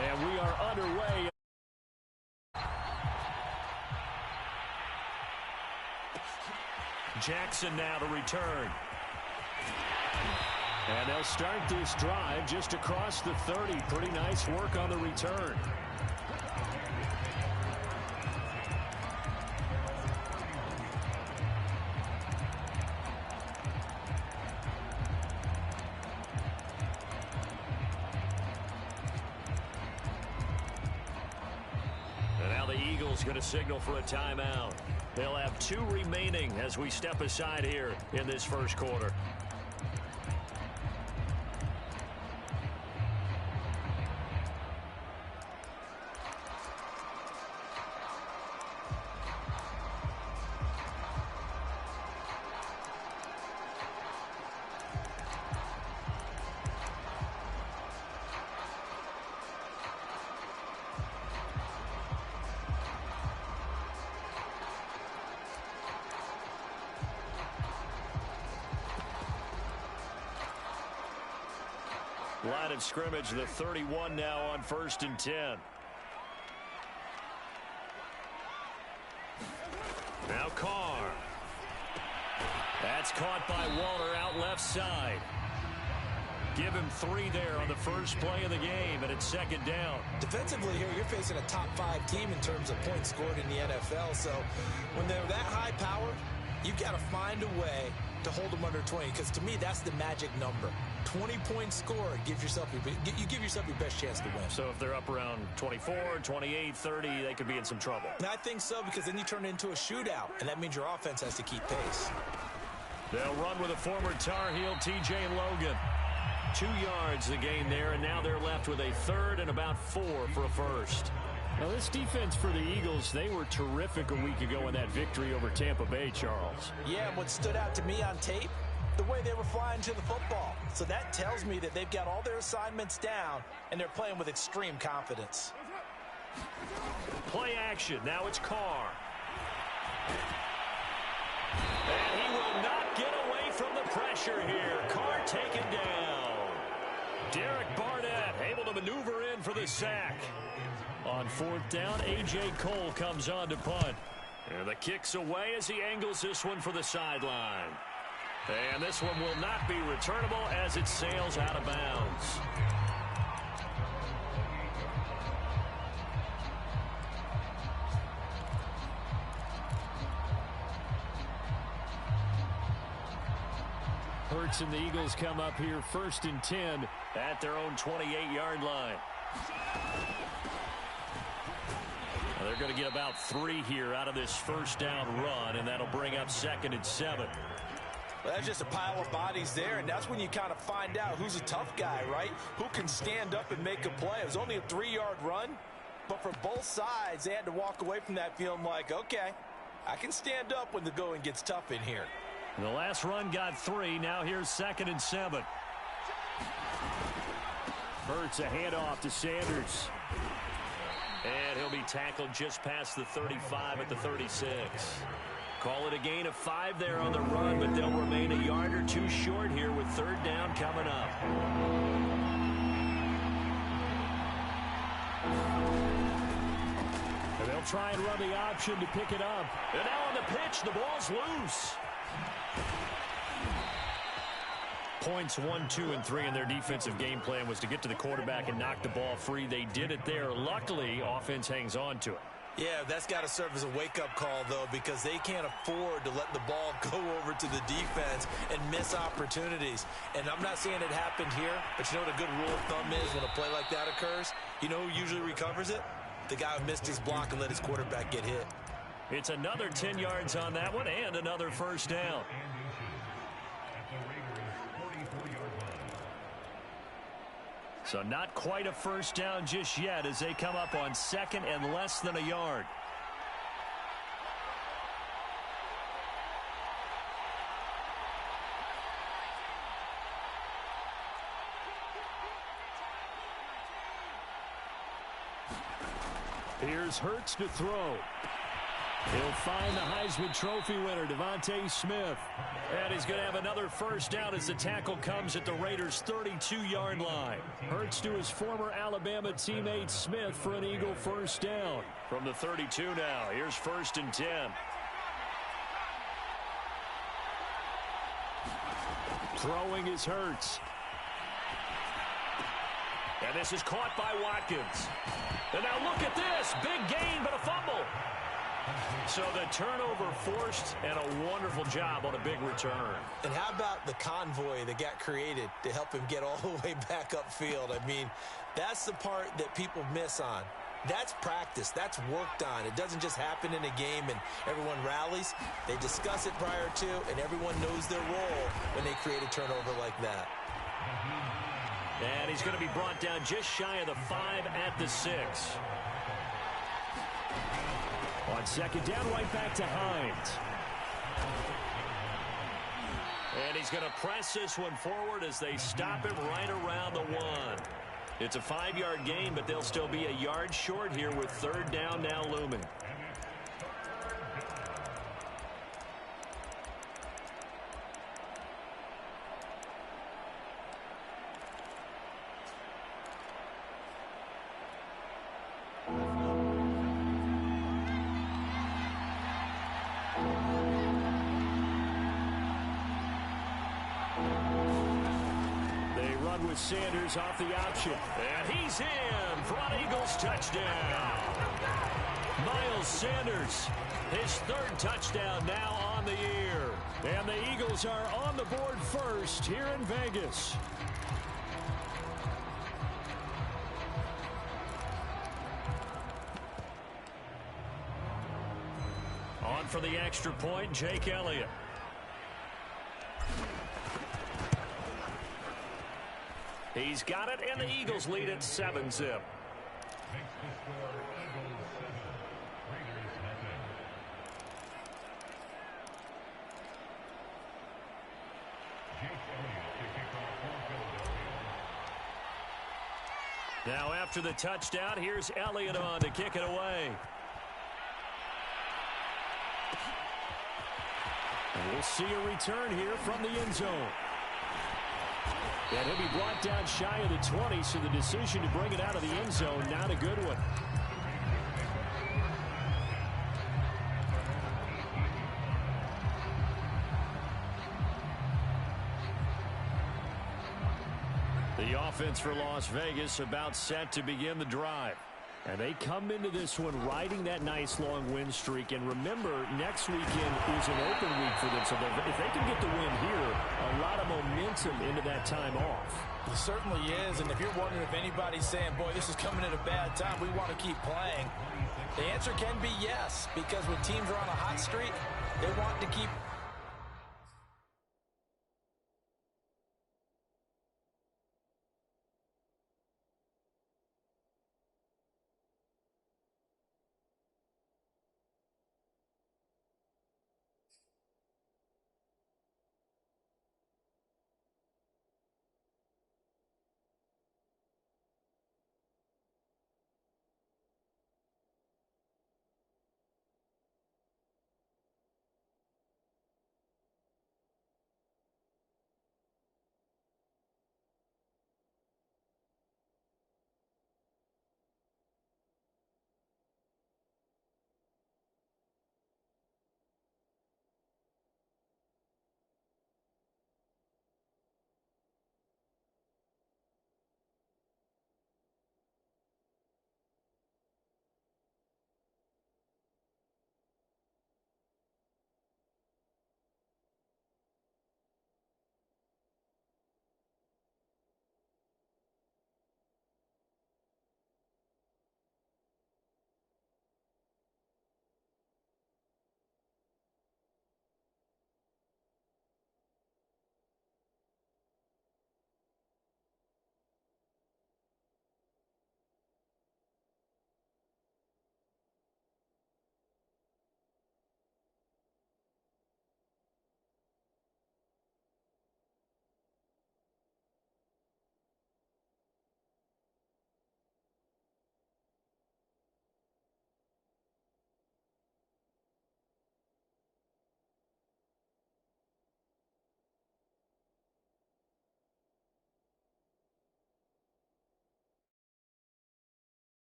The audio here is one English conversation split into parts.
And we are underway. Jackson now to return. And they'll start this drive just across the 30. Pretty nice work on the return. And now the Eagles going to signal for a timeout. They'll have 2 remaining as we step aside here in this first quarter. Line of scrimmage, the 31 now on 1st and 10. Now Carr. That's caught by Waller out left side. Give him 3 there on the first play of the game, and it's 2nd down. Defensively here, you're facing a top 5 team in terms of points scored in the NFL. So when they're that high powered, you've got to find a way to hold them under 20, because to me, that's the magic number. 20 points scored, you give yourself your best chance to win. So if they're up around 24, 28, 30, they could be in some trouble. And I think so, because then you turn it into a shootout, and that means your offense has to keep pace. They'll run with a former Tar Heel, T.J. Logan. 2 yards the gain there, and now they're left with a 3rd and about 4 for a first. Now, this defense for the Eagles, they were terrific a week ago in that victory over Tampa Bay, Charles. Yeah, and what stood out to me on tape, the way they were flying to the football. So that tells me that they've got all their assignments down, and they're playing with extreme confidence. Play action. Now it's Carr. And he will not get away from the pressure here. Carr taken down. Derek Barnett able to maneuver in for the sack. On 4th down, A.J. Cole comes on to punt. And the kick's away as he angles this one for the sideline. And this one will not be returnable as it sails out of bounds. Hurts and the Eagles come up here 1st and 10 at their own 28-yard line. They're going to get about 3 here out of this 1st down run, and that'll bring up 2nd and 7. Well, that's just a pile of bodies there, and that's when you kind of find out who's a tough guy, right? Who can stand up and make a play. It was only a 3-yard run, but for both sides, they had to walk away from that feeling like, okay, I can stand up when the going gets tough in here. And the last run got 3. Now here's 2nd and 7. Hurts a handoff to Sanders. And he'll be tackled just past the 35 at the 36. Call it a gain of 5 there on the run, but they'll remain a yard or 2 short here with 3rd down coming up. And they'll try and run the option to pick it up. And now on the pitch, the ball's loose. Points 1, 2, and 3 in their defensive game plan was to get to the quarterback and knock the ball free. They did it there. Luckily, offense hangs on to it. Yeah, that's got to serve as a wake-up call, though, because they can't afford to let the ball go over to the defense and miss opportunities. And I'm not saying it happened here, but you know what a good rule of thumb is when a play like that occurs? You know who usually recovers it? The guy who missed his block and let his quarterback get hit. It's another 10 yards on that one and another 1st down. So not quite a 1st down just yet as they come up on 2nd and less than a yard. Here's Hurts to throw. He'll find the Heisman Trophy winner, Devontae Smith. And he's going to have another first down as the tackle comes at the Raiders' 32-yard line. Hurts to his former Alabama teammate Smith for an Eagle first down. From the 32 now, here's 1st and 10. Throwing is Hurts. And this is caught by Watkins. And now look at this. Big gain, but a fumble. So the turnover forced, and a wonderful job on a big return. And how about the convoy that got created to help him get all the way back upfield? I mean, that's the part that people miss on. That's practice. That's worked on. It doesn't just happen in a game and everyone rallies. They discuss it prior to, and everyone knows their role when they create a turnover like that. And he's going to be brought down just shy of the 5 at the 6. On 2nd down, right back to Hines. And he's going to press this one forward as they stop him right around the 1. It's a 5-yard gain, but they'll still be a yard short here with 3rd down now looming. With Sanders off the option. And he's in for an Eagles touchdown. Miles Sanders, his 3rd touchdown now on the year. And the Eagles are on the board first here in Vegas. On for the extra point, Jake Elliott. He's got it, and the Eagles lead at 7-zip. Now after the touchdown, here's Elliott on to kick it away. And we'll see a return here from the end zone. And he'll be brought down shy of the 20, so the decision to bring it out of the end zone, not a good one. The offense for Las Vegas about set to begin the drive. And they come into this one riding that nice long win streak. And remember, next weekend is an open week for them. So if they can get the win here, a lot of momentum into that time off. It certainly is. And if you're wondering if anybody's saying, boy, this is coming at a bad time, we want to keep playing, the answer can be yes. Because when teams are on a hot streak, they want to keep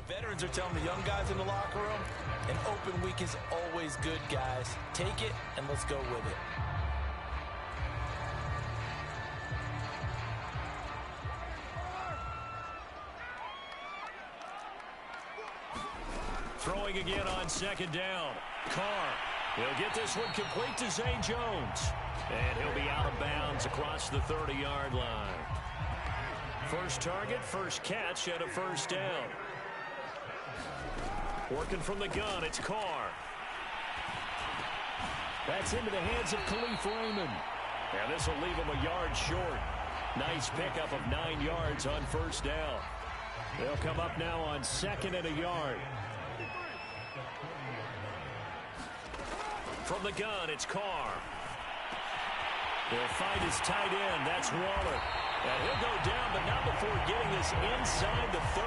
veterans are telling the young guys in the locker room, an open week is always good, guys. Take it, and let's go with it. Throwing again on second down. Carr. He'll get this one complete to Zay Jones. And he'll be out of bounds across the 30-yard line. First target, first catch, and a first down. Working from the gun, it's Carr. That's into the hands of Khalif Raymond. And this will leave him a yard short. Nice pickup of 9 yards on first down. They'll come up now on second and a yard. From the gun, it's Carr. He'll find his tight end. That's Waller. And he'll go down, but not before getting this inside the 30.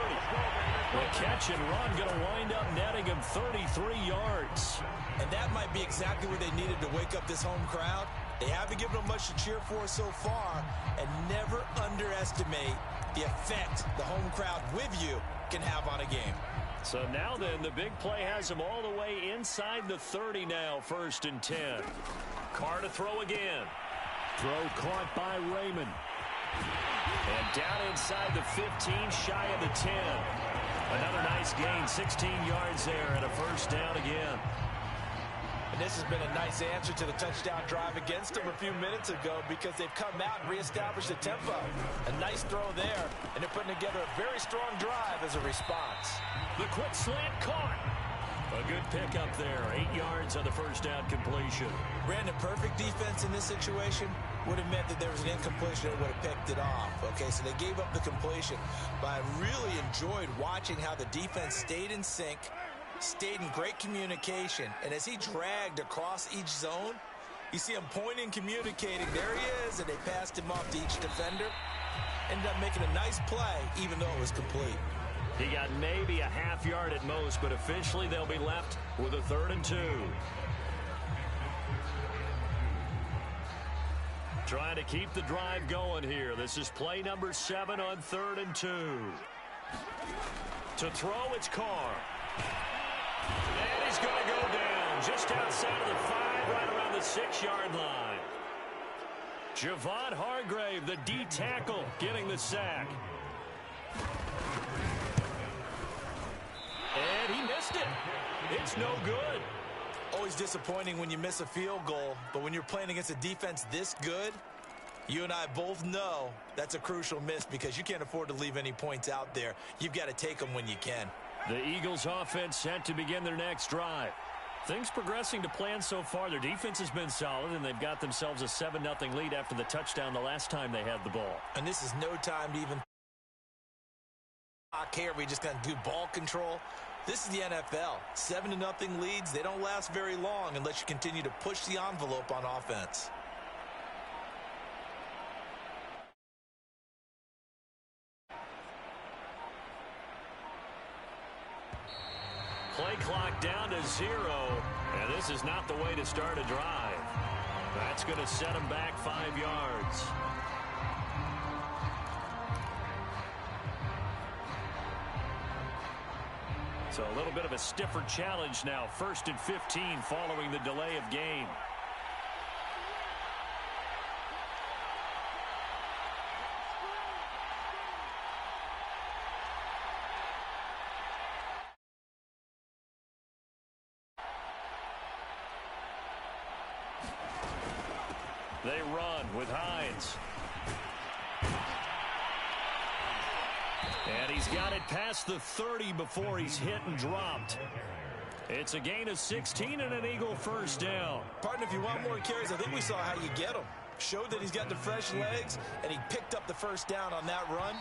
The catch and run going to wind up netting him 33 yards. And that might be exactly what they needed to wake up this home crowd. They haven't given them much to cheer for so far. And never underestimate the effect the home crowd with you can have on a game. So now then, the big play has him all the way inside the 30 now, 1st and 10. Carr to throw again. Throw caught by Raymond. And down inside the 15, shy of the 10. Another nice gain, 16 yards there, and a first down again. And this has been a nice answer to the touchdown drive against them a few minutes ago because they've come out and reestablished the tempo. A nice throw there, and they're putting together a very strong drive as a response. The quick slant caught. A good pickup there, 8 yards on the first down completion. Brandon, perfect defense in this situation would have meant that there was an incompletion that would have picked it off. Okay, so they gave up the completion, but I really enjoyed watching how the defense stayed in sync, stayed in great communication, and as he dragged across each zone, you see him pointing, communicating. There he is, and they passed him off to each defender. Ended up making a nice play, even though it was complete. He got maybe a half yard at most, but officially they'll be left with a 3rd and 2. Trying to keep the drive going here. This is play number 7 on 3rd and 2. To throw, it's Carr. And he's going to go down just outside of the 5, right around the 6-yard line. Javon Hargrave, the D tackle, getting the sack. And he missed it. It's no good. Always disappointing when you miss a field goal, but when you're playing against a defense this good, you and I both know that's a crucial miss because you can't afford to leave any points out there. You've got to take them when you can. The Eagles offense set to begin their next drive. Things progressing to plan so far. Their defense has been solid, and they've got themselves a 7-0 lead after the touchdown the last time they had the ball. And this is no time to even care. We just got to do ball control. This is the NFL. 7-0 leads, they don't last very long unless you continue to push the envelope on offense. Play clock down to 0, and this is not the way to start a drive. That's going to set them back 5 yards. So a little bit of a stiffer challenge now. 1st and 15 following the delay of game. They run with Hines. And he's got it past the 30 before he's hit and dropped. It's a gain of 16 and an Eagle first down. Partner, if you want more carries, I think we saw how you get them. Showed that he's got the fresh legs, and he picked up the first down on that run.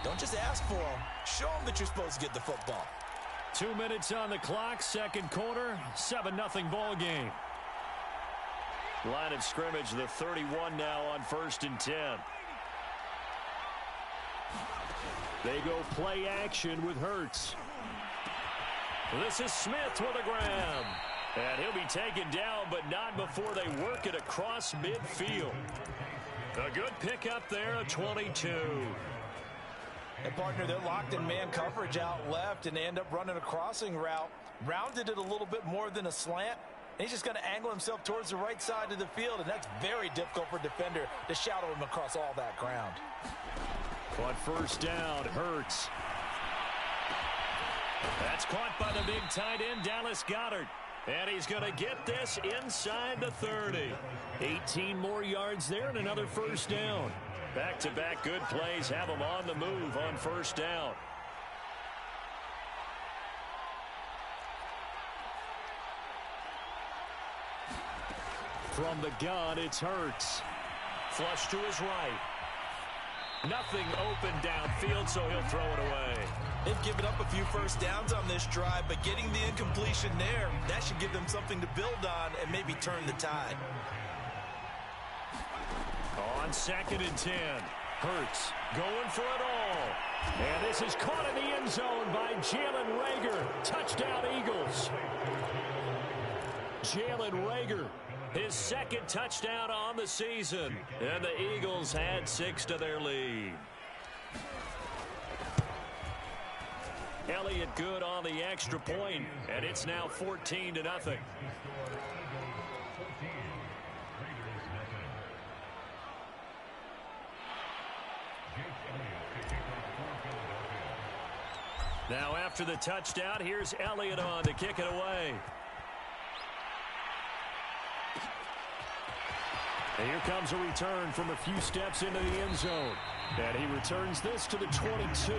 Don't just ask for him. Show him that you're supposed to get the football. 2 minutes on the clock, second quarter, 7-0 ball game. Line of scrimmage, the 31 now on 1st and 10. They go play action with Hurts. This is Smith with a grab. And he'll be taken down, but not before they work it across midfield. A good pickup there, a 22. And partner, they're locked in man coverage out left, and they end up running a crossing route. Rounded it a little bit more than a slant. And he's just going to angle himself towards the right side of the field, and that's very difficult for a defender to shadow him across all that ground. On first down, Hurts. That's caught by the big tight end, Dallas Goedert. And he's going to get this inside the 30. 18 more yards there and another first down. Back-to-back good plays have him on the move on first down. From the gun, it's Hurts. Flush to his right. Nothing open downfield, so he'll throw it away. They've given up a few first downs on this drive, but getting the incompletion there, that should give them something to build on and maybe turn the tide. On 2nd and 10, Hurts going for it all. And this is caught in the end zone by Jalen Reagor. Touchdown, Eagles. Jalen Reagor, his second touchdown on the season. And the Eagles had 6 to their lead. Elliott good on the extra point, and it's now 14-0. Now after the touchdown, here's Elliott on to kick it away. And here comes a return from a few steps into the end zone. And he returns this to the 22.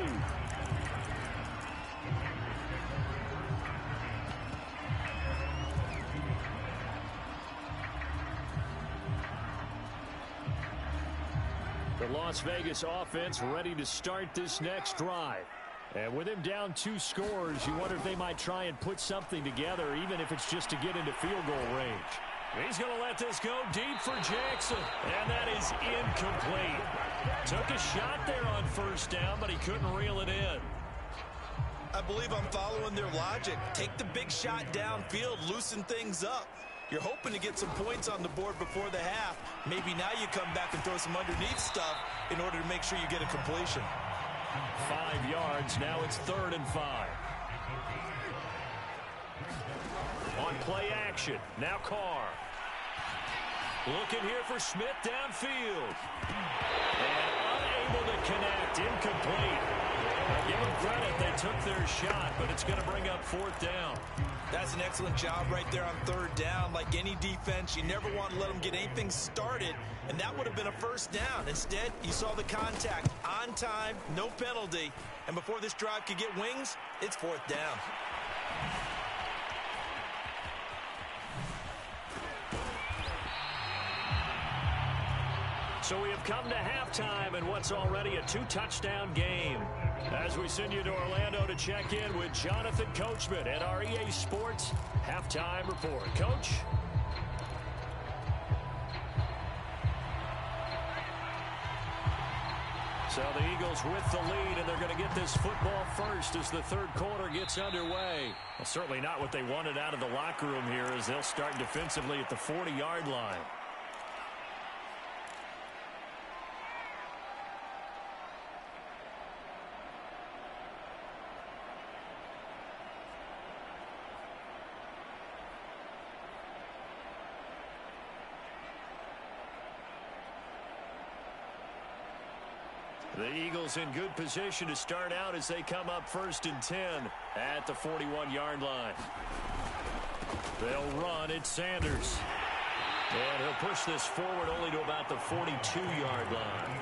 The Las Vegas offense ready to start this next drive. And with him down 2 scores, you wonder if they might try and put something together, even if it's just to get into field goal range. He's going to let this go deep for Jackson. And that is incomplete. Took a shot there on first down, but he couldn't reel it in. I believe I'm following their logic. Take the big shot downfield, loosen things up. You're hoping to get some points on the board before the half. Maybe now you come back and throw some underneath stuff in order to make sure you get a completion. 5 yards. Now it's 3rd and 5. On play action. Now Carr. Looking here for Smith downfield. And unable to connect. Incomplete. I'll give them credit. They took their shot, but it's going to bring up 4th down. That's an excellent job right there on 3rd down. Like any defense, you never want to let them get anything started, and that would have been a first down. Instead, you saw the contact on time, no penalty, and before this drive could get wings, it's 4th down. So we have come to halftime in what's already a 2-touchdown game. As we send you to Orlando to check in with Jonathan Coachman at our EA Sports Halftime Report. Coach? So the Eagles with the lead, and they're going to get this football first as the 3rd quarter gets underway. Well, certainly not what they wanted out of the locker room here, as they'll start defensively at the 40-yard line. The Eagles in good position to start out as they come up 1st and 10 at the 41-yard line. They'll run. It's Sanders. And he'll push this forward only to about the 42-yard line.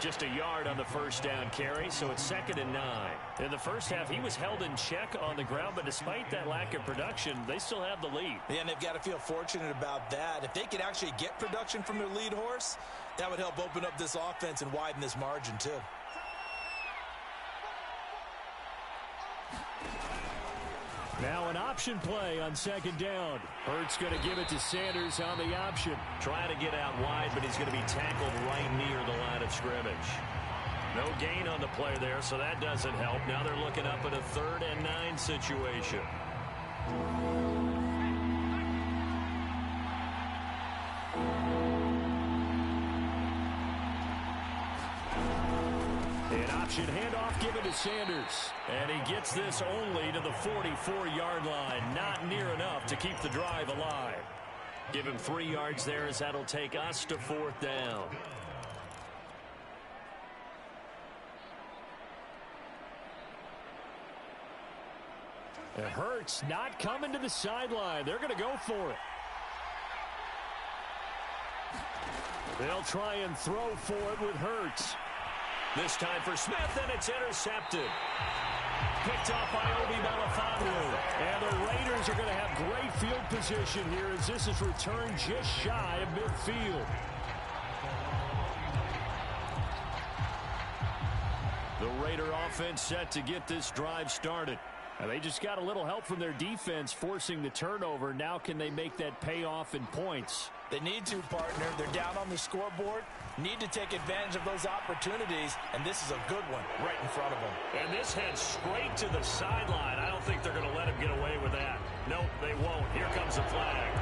Just a yard on the first down carry, so it's 2nd and 9. In the first half, he was held in check on the ground, but despite that lack of production, they still have the lead. Yeah, and they've got to feel fortunate about that. If they could actually get production from their lead horse, that would help open up this offense and widen this margin, too. Now an option play on 2nd down. Hurts going to give it to Sanders on the option. Trying to get out wide, but he's going to be tackled right near the line of scrimmage. No gain on the play there, so that doesn't help. Now they're looking up at a 3rd and 9 situation. An option handoff given to Sanders. And he gets this only to the 44-yard line. Not near enough to keep the drive alive. Give him 3 yards there as that'll take us to 4th down. It hurts not coming to the sideline. They're going to go for it. They'll try and throw for it with Hurts. This time for Smith, and it's intercepted. Picked off by Obi Melifonwu. And the Raiders are going to have great field position here as this is returned just shy of midfield. The Raider offense set to get this drive started. And they just got a little help from their defense forcing the turnover. Now can they make that pay off in points? They need to, partner. They're down on the scoreboard. Need to take advantage of those opportunities, and this is a good one right in front of them. And this heads straight to the sideline. I don't think they're going to let him get away with that. Nope, they won't. Here comes the flag.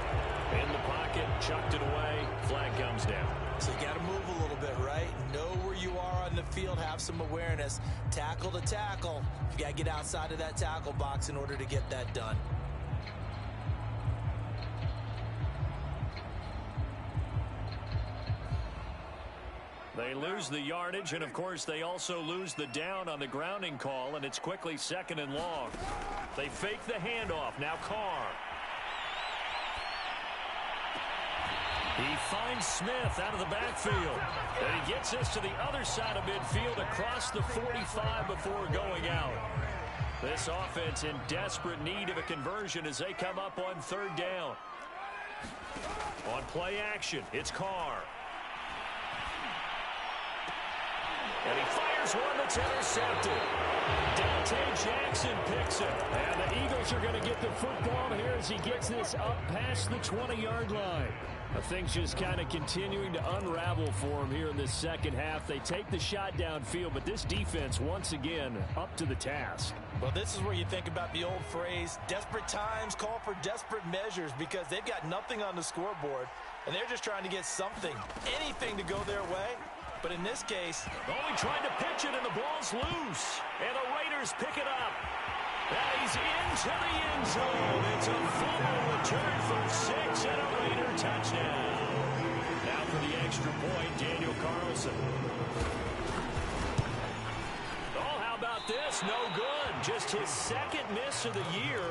In the pocket, chucked it away. Flag comes down. So you got to move a little bit, right? Know where you are on the field. Have some awareness. Tackle to tackle. You got to get outside of that tackle box in order to get that done. They lose the yardage, and, of course, they also lose the down on the grounding call, and it's quickly 2nd and long. They fake the handoff. Now Carr. He finds Smith out of the backfield. And he gets us to the other side of midfield across the 45 before going out. This offense in desperate need of a conversion as they come up on 3rd down. On play action, it's Carr. And he fires one that's intercepted. Dante Jackson picks it. And the Eagles are going to get the football here as he gets this up past the 20-yard line. Things just kind of continuing to unravel for him here in this second half. They take the shot downfield, but this defense, once again, up to the task. Well, this is where you think about the old phrase, desperate times call for desperate measures, because they've got nothing on the scoreboard, and they're just trying to get something, anything to go their way. But in this case, only trying to pitch it, and the ball's loose. And the Raiders pick it up. And he's into the end zone. It's a fumble return for 6 and a Raider touchdown. Now for the extra point, Daniel Carlson. Oh, how about this? No good. Just his 2nd miss of the year.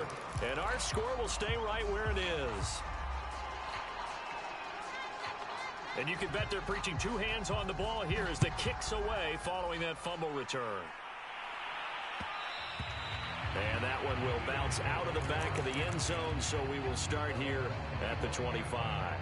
And our score will stay right where it is. And you can bet they're preaching 2 hands on the ball here as the kick's away following that fumble return. And that one will bounce out of the back of the end zone, so we will start here at the 25.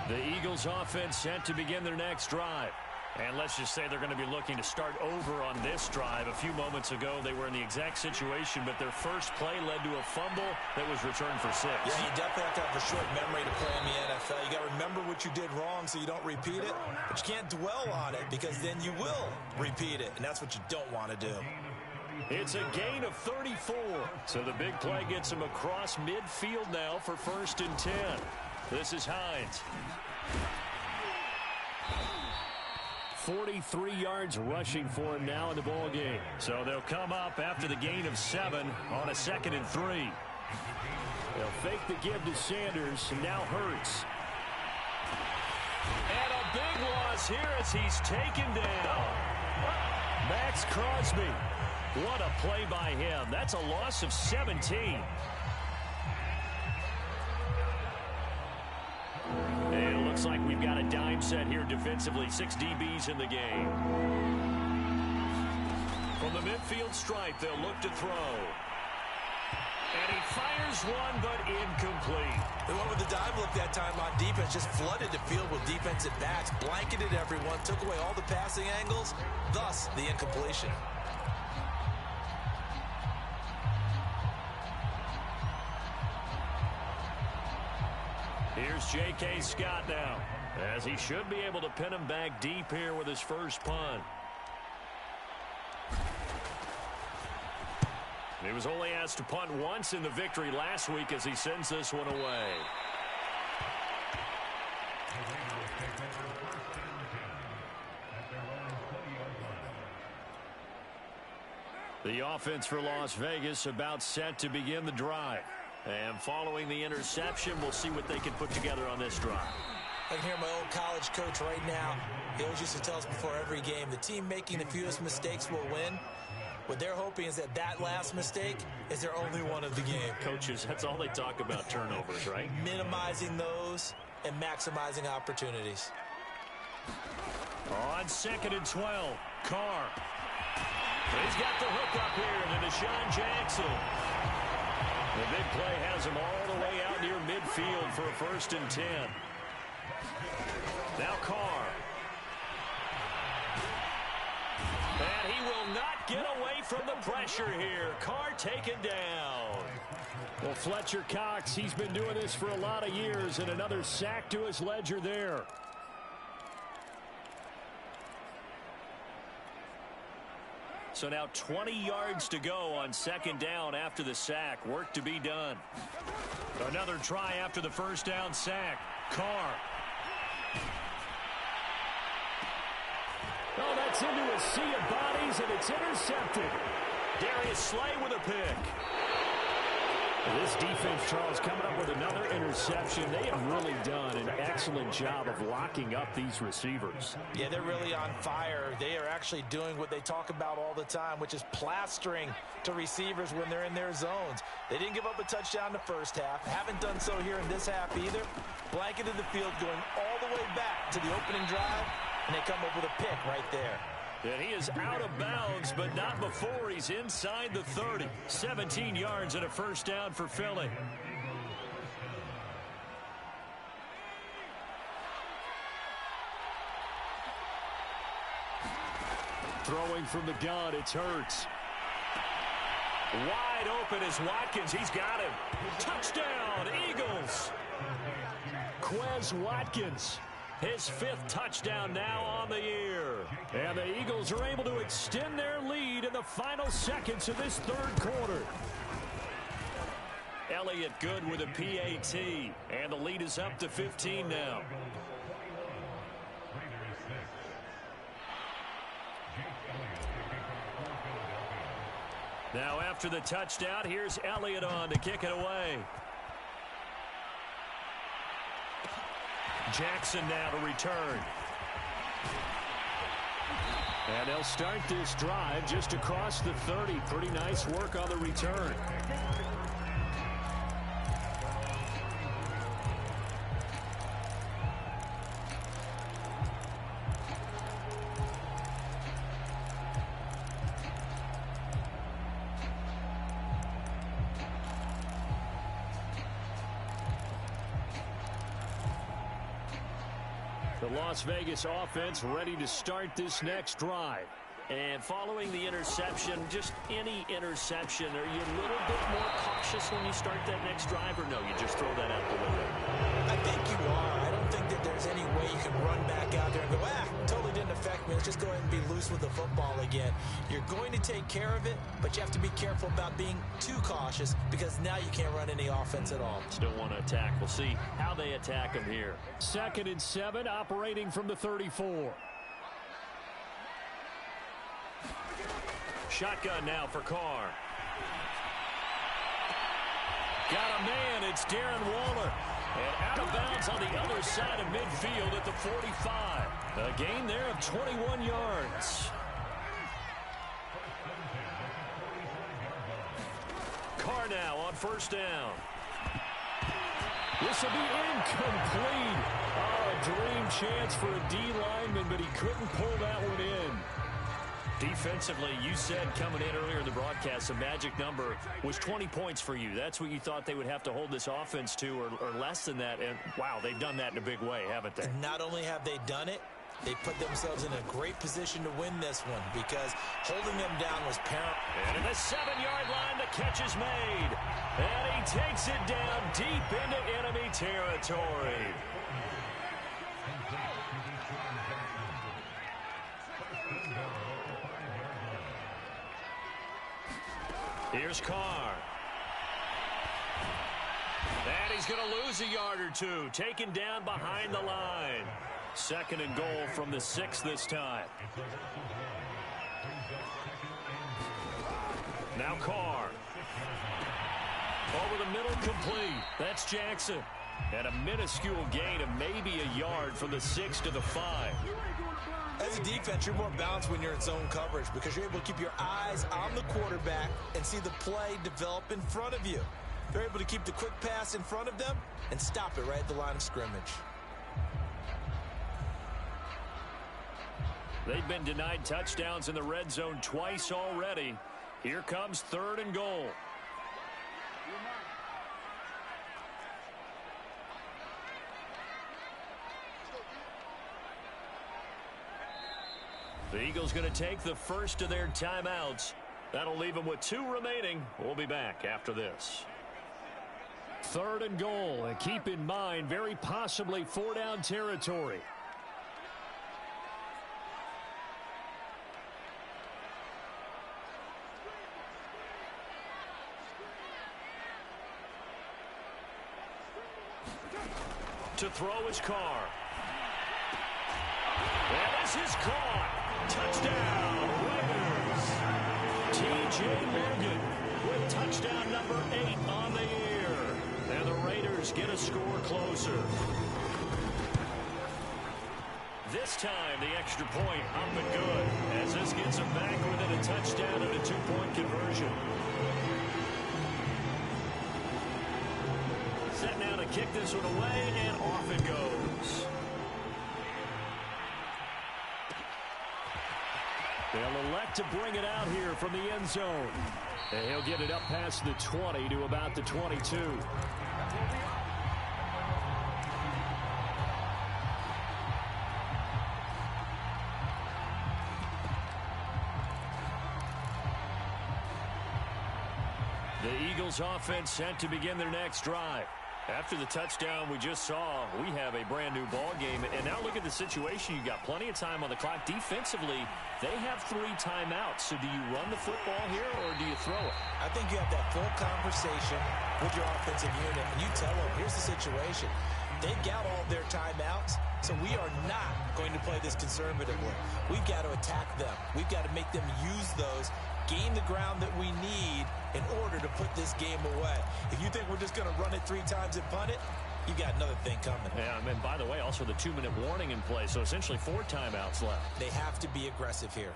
The Eagles offense set to begin their next drive. And let's just say they're going to be looking to start over on this drive. A few moments ago, they were in the exact situation, but their first play led to a fumble that was returned for 6. Yeah, you definitely have to have a short memory to play in the NFL. You got to remember what you did wrong so you don't repeat it, but you can't dwell on it because then you will repeat it, and that's what you don't want to do. It's a gain of 34. So the big play gets him across midfield now for 1st and 10. This is Hines. 43 yards rushing for him now in the ball game. So they'll come up after the gain of 7 on a 2nd and 3. They'll fake the give to Sanders, and now Hurts. And a big loss here as he's taken down. Max Crosby. What a play by him. That's a loss of 17. And it looks like we've got a dime set here defensively. 6 DBs in the game. From the midfield stripe, they'll look to throw. And he fires one, but incomplete. They went with the dive look that time on defense. Just flooded the field with defensive backs. Blanketed everyone. Took away all the passing angles. Thus, the incompletion. Here's J.K. Scott now, as he should be able to pin him back deep here with his first punt. He was only asked to punt once in the victory last week as he sends this one away. The offense for Las Vegas about set to begin the drive. And following the interception, we'll see what they can put together on this drive. I can hear my old college coach right now. He always used to tell us before every game, the team making the fewest mistakes will win. What they're hoping is that last mistake is their only one of the game. Coaches, that's all they talk about, turnovers, right? Minimizing those and maximizing opportunities. On 2nd and 12, Carr. He's got the hook up here to Deshaun Jackson. The big play has him all the way out near midfield for a 1st and 10. Now Carr. And he will not get away from the pressure here. Carr taken down. Well, Fletcher Cox, he's been doing this for a lot of years, and another sack to his ledger there. So now 20 yards to go on 2nd down after the sack. Work to be done. Another try after the 1st down sack. Carr. Oh, that's into a sea of bodies, and it's intercepted. Darius Slay with a pick. This defense, Charles, coming up with another interception. They have really done an excellent job of locking up these receivers. Yeah, they're really on fire. They are actually doing what they talk about all the time, which is plastering to receivers when they're in their zones. They didn't give up a touchdown the first half. Haven't done so here in this half either. Blanketed the field going all the way back to the opening drive, and they come up with a pick right there. And he is out of bounds, but not before he's inside the 30. 17 yards and a 1st down for Philly. Throwing from the gun, it's Hurts. Wide open is Watkins. He's got him. Touchdown, Eagles. Quez Watkins. His 5th touchdown now on the year. And the Eagles are able to extend their lead in the final seconds of this 3rd quarter. Elliott good with a PAT. And the lead is up to 15 now. Now after the touchdown, here's Elliott on to kick it away. Jackson now to return. And they'll start this drive just across the 30. Pretty nice work on the return. The Las Vegas offense ready to start this next drive. And following the interception, just any interception, are you a little bit more cautious when you start that next drive, or no, you just throw that out the window? I think you are. I don't think that there's any way you can run back out there and go, totally didn't affect me. Let's just go ahead and be loose with the football again. You're going to take care of it, but you have to be careful about being too cautious because now you can't run any offense at all. Still want to attack. We'll see how they attack them here. 2nd and 7, operating from the 34. Shotgun now for Carr. Got a man. It's Darren Waller. And out of bounds on the other side of midfield at the 45. A gain there of 21 yards. Carr now on 1st down. This will be incomplete. Oh, a dream chance for a D lineman, but he couldn't pull that one in. Defensively, you said coming in earlier in the broadcast, the magic number was 20 points for you. That's what you thought they would have to hold this offense to, or less than that. And, wow, they've done that in a big way, haven't they? Not only have they done it, they put themselves in a great position to win this one because holding them down was paramount. And in the 7-yard line, the catch is made. And he takes it down deep into enemy territory. Here's Carr. And he's going to lose a yard or two. Taken down behind the line. 2nd and goal from the 6 this time. Now Carr. Over the middle, complete. That's Jackson. And a minuscule gain of maybe a yard from the 6 to the 5. As a defense, you're more balanced when you're in zone coverage because you're able to keep your eyes on the quarterback and see the play develop in front of you. They're able to keep the quick pass in front of them and stop it right at the line of scrimmage. They've been denied touchdowns in the red zone twice already. Here comes 3rd and goal. The Eagles going to take the first of their timeouts. That'll leave them with 2 remaining. We'll be back after this. 3rd and goal, and keep in mind, very possibly 4-down territory. To throw his Carr. And this is caught. Touchdown, Raiders. T.J. Morgan with touchdown number 8 on the year. And the Raiders get a score closer. This time, the extra point up and good, as this gets them back within a touchdown and a 2-point conversion. Set now to kick this one away, and off it goes. They'll elect to bring it out here from the end zone. And he'll get it up past the 20 to about the 22. The Eagles offense set to begin their next drive. After the touchdown we just saw, we have a brand new ball game. And now look at the situation. You've got plenty of time on the clock. Defensively, they have 3 timeouts. So do you run the football here or do you throw it? I think you have that full conversation with your offensive unit, and you tell them, here's the situation. They've got all their timeouts, so we are not going to play this conservatively. We've got to attack them. We've got to make them use those, gain the ground that we need in order to put this game away. If you think we're just going to run it 3 times and punt it, you got another thing coming. Yeah, and by the way, also the 2-minute warning in play, so essentially 4 timeouts left. They have to be aggressive here.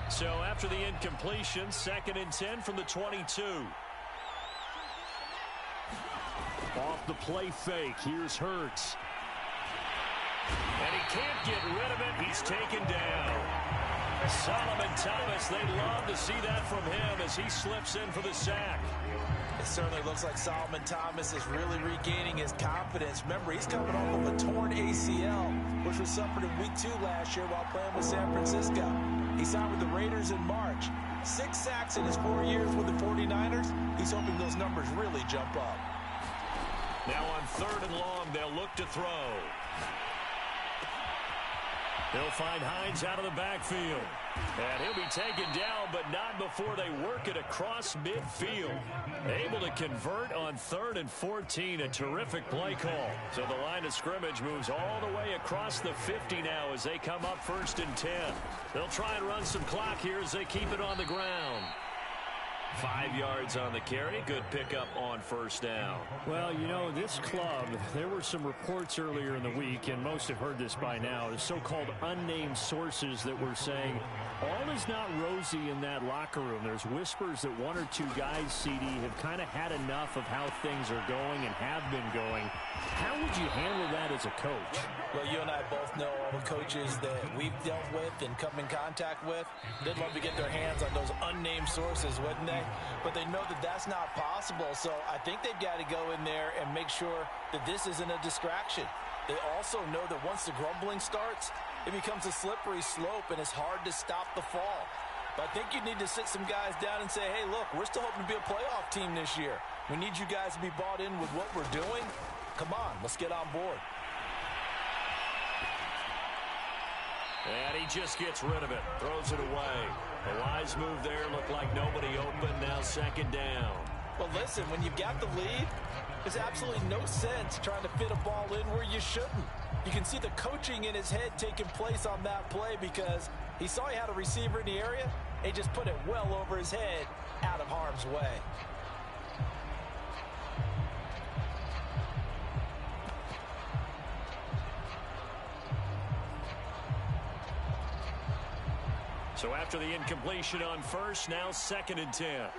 So after the incompletion, 2nd and 10 from the 22. Off the play fake, here's Hurts. And he can't get rid of it. He's taken down. Solomon Thomas, they love to see that from him as he slips in for the sack. It certainly looks like Solomon Thomas is really regaining his confidence. Remember, he's coming off of a torn ACL, which was suffered in week 2 last year while playing with San Francisco. He signed with the Raiders in March. 6 sacks in his 4 years with the 49ers. He's hoping those numbers really jump up. Now on 3rd and long, they'll look to throw. He'll find Hines out of the backfield. And he'll be taken down, but not before they work it across midfield. Able to convert on 3rd and 14. A terrific play call. So the line of scrimmage moves all the way across the 50 now as they come up 1st and 10. They'll try and run some clock here as they keep it on the ground. 5 yards on the carry. Good pickup on 1st down. Well, you know, this club, there were some reports earlier in the week, and most have heard this by now, the so-called unnamed sources that were saying all is not rosy in that locker room. There's whispers that 1 or 2 guys, CD, have kind of had enough of how things are going and have been going. How would you handle that as a coach? Well, you and I both know all the coaches that we've dealt with and come in contact with. They'd love to get their hands on those unnamed sources, wouldn't they? But they know that that's not possible, so I think they've got to go in there and make sure that this isn't a distraction. They also know that once the grumbling starts, it becomes a slippery slope, and it's hard to stop the fall. But I think you need to sit some guys down and say, hey, look, we're still hoping to be a playoff team this year. We need you guys to be bought in with what we're doing. Come on, let's get on board. And he just gets rid of it. Throws it away. A wise move there. Looked like nobody open. Now second down. Well, listen, when you've got the lead, there's absolutely no sense trying to fit a ball in where you shouldn't. You can see the coaching in his head taking place on that play because he saw he had a receiver in the area. He just put it well over his head out of harm's way. So after the incompletion on first, now second and 10.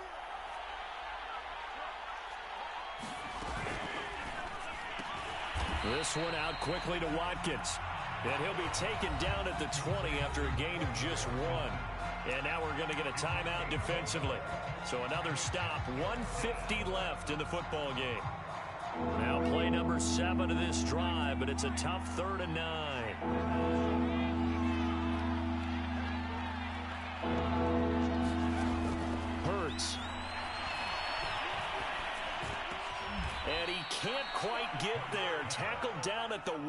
This one out quickly to Watkins. And he'll be taken down at the 20 after a gain of just one. And now we're going to get a timeout defensively. So another stop, 1:50 left in the football game. Now play number 7 of this drive, but it's a tough 3rd and 9. And he can't quite get there. Tackled down at the 1.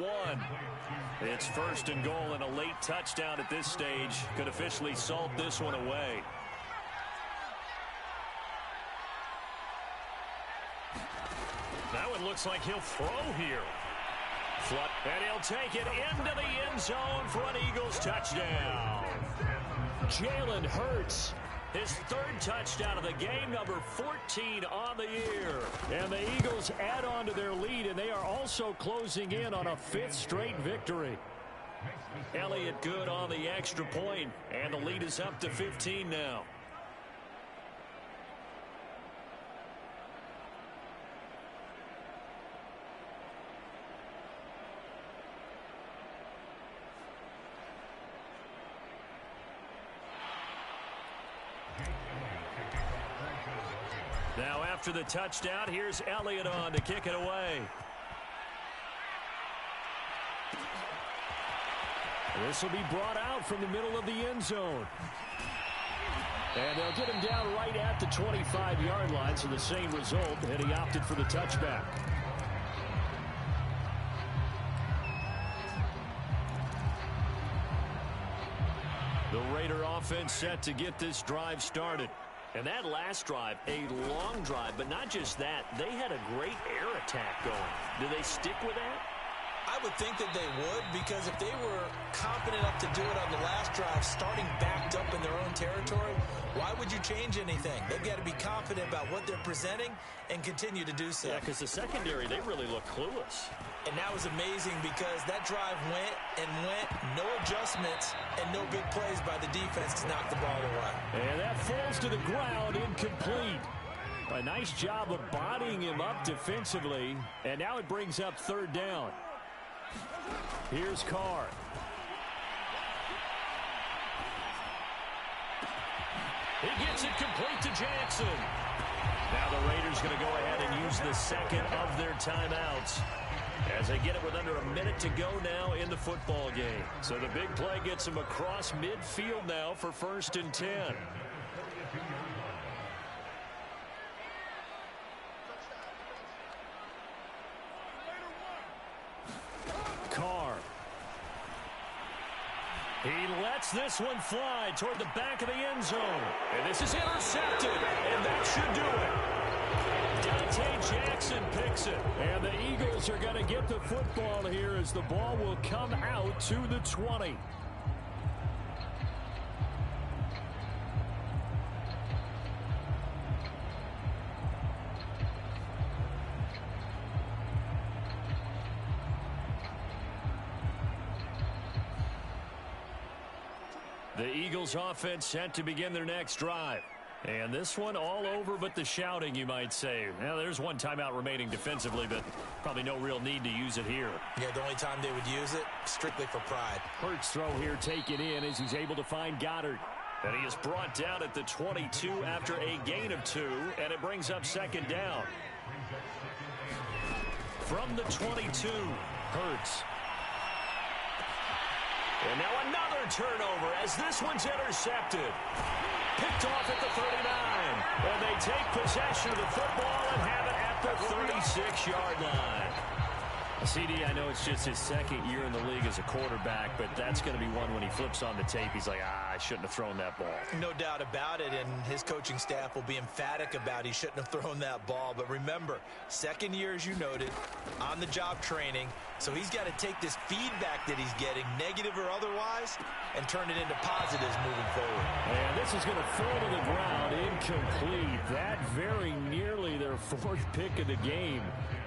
It's 1st and goal and a late touchdown at this stage. Could officially salt this one away. Now it looks like he'll throw here. And he'll take it into the end zone for an Eagles touchdown. Jalen Hurts. His 3rd touchdown of the game, number 14 on the year. And the Eagles add on to their lead, and they are also closing in on a 5th straight victory. Elliott good on the extra point, and the lead is up to 15 now. Now after the touchdown, here's Elliott on to kick it away. This will be brought out from the middle of the end zone. And they'll get him down right at the 25-yard line, so the same result, and he opted for the touchback. The Raider offense set to get this drive started. And that last drive, a long drive, but not just that. They had a great air attack going. Do they stick with that? I would think that they would, because if they were confident enough to do it on the last drive, starting backed up in their own territory, why would you change anything? They've got to be confident about what they're presenting and continue to do so. Yeah, because the secondary, they really look clueless. And that was amazing because that drive went and went, no adjustments and no big plays by the defense to knock the ball away. And that falls to the ground, incomplete. A nice job of bodying him up defensively, and now it brings up 3rd down. Here's Carr. He gets it complete to Jackson. Now the Raiders going to go ahead and use the 2nd of their timeouts as they get it with under a minute to go now in the football game. So the big play gets them across midfield now for 1st and 10. Carr. He lets this one fly toward the back of the end zone. And this is intercepted, and that should do it. Dante Jackson picks it. And the Eagles are going to get the football here as the ball will come out to the 20. The Eagles offense set to begin their next drive. And this one all over but the shouting, you might say. Now, there's one timeout remaining defensively, but probably no real need to use it here. Yeah, the only time they would use it, strictly for pride. Hurts throw here taken in as he's able to find Goddard. And he is brought down at the 22 after a gain of 2, and it brings up 2nd down. From the 22, Hurts. And now another turnover as this one's intercepted. Picked off at the 39. And they take possession of the football and have it at the 36-yard line. CD, I know it's just his second year in the league as a quarterback, but that's going to be one when he flips on the tape. He's like, I shouldn't have thrown that ball. No doubt about it, and his coaching staff will be emphatic about he shouldn't have thrown that ball. But remember, second year, as you noted, on-the-job training, so he's got to take this feedback that he's getting, negative or otherwise, and turn it into positives moving forward. And this is going to fall to the ground, incomplete. That very nearly their fourth pick of the game.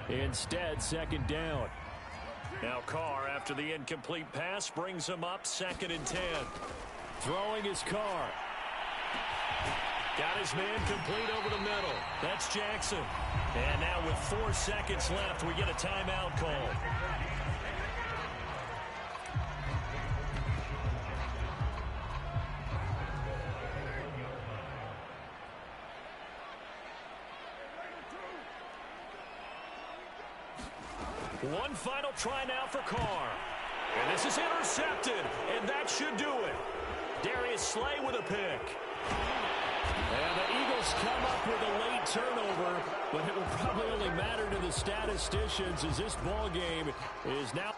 Instead, second down. Now Carr, after the incomplete pass, brings him up 2nd and 10. Throwing his Carr. Got his man complete over the middle. That's Jackson. And now with 4 seconds left, we get a timeout call. One final try now for Carr. And this is intercepted, and that should do it. Darius Slay with a pick. And the Eagles come up with a late turnover, but it will probably only matter to the statisticians as this ball game is now...